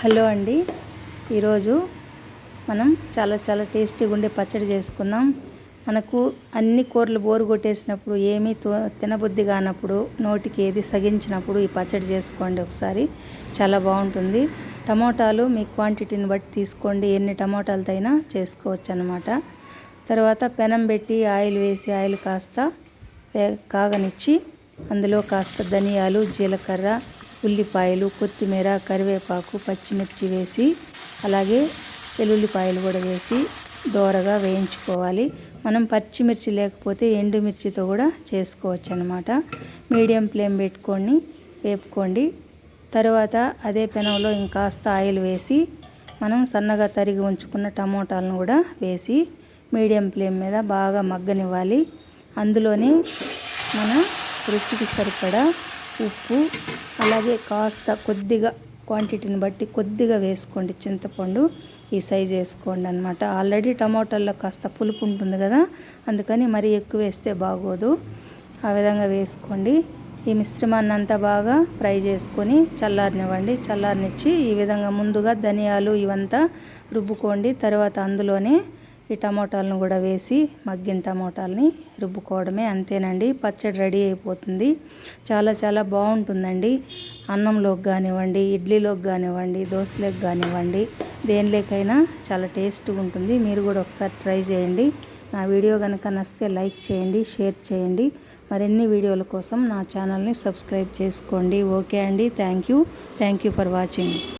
Hello అండి, ఈరోజు మనం చాలా టేస్టీగా ఉండే పచ్చడి చేసుకుందాం. మనకు అన్ని కూరలు బోరు కొట్టేసినప్పుడు, ఏమీ తినబుద్ధి కానప్పుడు, నోటికి ఏది సగించినప్పుడు ఈ పచ్చడి చేసుకోండి ఒకసారి. చాలా బాగుంటుంది. టమోటాలు మీ క్వాంటిటీని బట్టి తీసుకోండి, ఎన్ని టమోటాలతో అయినా చేసుకోవచ్చు అన్నమాట. తర్వాత పెనం పెట్టి ఆయిల్ వేసి, ఆయిల్ కాస్త కాగనిచ్చి అందులో కాస్త ధనియాలు, జీలకర్ర, ఉల్లిపాయలు, కొత్తిమీర, కరివేపాకు, పచ్చిమిర్చి వేసి, అలాగే వెల్లుల్లిపాయలు కూడా వేసి దోరగా వేయించుకోవాలి. మనం పచ్చిమిర్చి లేకపోతే ఎండుమిర్చితో కూడా చేసుకోవచ్చు అన్నమాట. మీడియం ఫ్లేమ్ పెట్టుకొని వేపుకోండి. తర్వాత అదే పెనంలో ఇంకాస్త ఆయిల్ వేసి, మనం సన్నగా తరిగి ఉంచుకున్న టమోటాలను కూడా వేసి మీడియం ఫ్లేమ్ మీద బాగా మగ్గనివ్వాలి. అందులోనే మన రుచికి సరిపడా ఉప్పు, అలాగే కాస్త కొద్దిగా క్వాంటిటీని బట్టి కొద్దిగా వేసుకోండి. చింతపండు ఈ సైజ్ వేసుకోండి అన్నమాట. ఆల్రెడీ టమోటాల్లో కాస్త పులుపు ఉంటుంది కదా, అందుకని మరీ ఎక్కువ వేస్తే బాగోదు. ఆ విధంగా వేసుకోండి. ఈ మిశ్రమాన్ని అంతా బాగా ఫ్రై చేసుకొని చల్లారనివ్వండి. చల్లారనిచ్చి ఈ విధంగా ముందుగా ధనియాలు ఇవంతా రుబ్బుకోండి. తర్వాత అందులోనే ఈ టమోటాలను కూడా వేసి మగ్గిన టమోటాలని రుబ్బుకోవడమే, అంతేనండి. పచ్చడి రెడీ అయిపోతుంది. చాలా బాగుంటుందండి. అన్నంలోకి కానివ్వండి, ఇడ్లీలోకి కానివ్వండి, దోశలోకి కానివ్వండి, దేనిలోకైనా చాలా టేస్ట్గా ఉంటుంది. మీరు కూడా ఒకసారి ట్రై చేయండి. నా వీడియో కనుక నచ్చితే లైక్ చేయండి, షేర్ చేయండి. మరిన్ని వీడియోల కోసం నా ఛానల్ని సబ్స్క్రైబ్ చేసుకోండి. ఓకే అండి, థ్యాంక్ యూ ఫర్ వాచింగ్.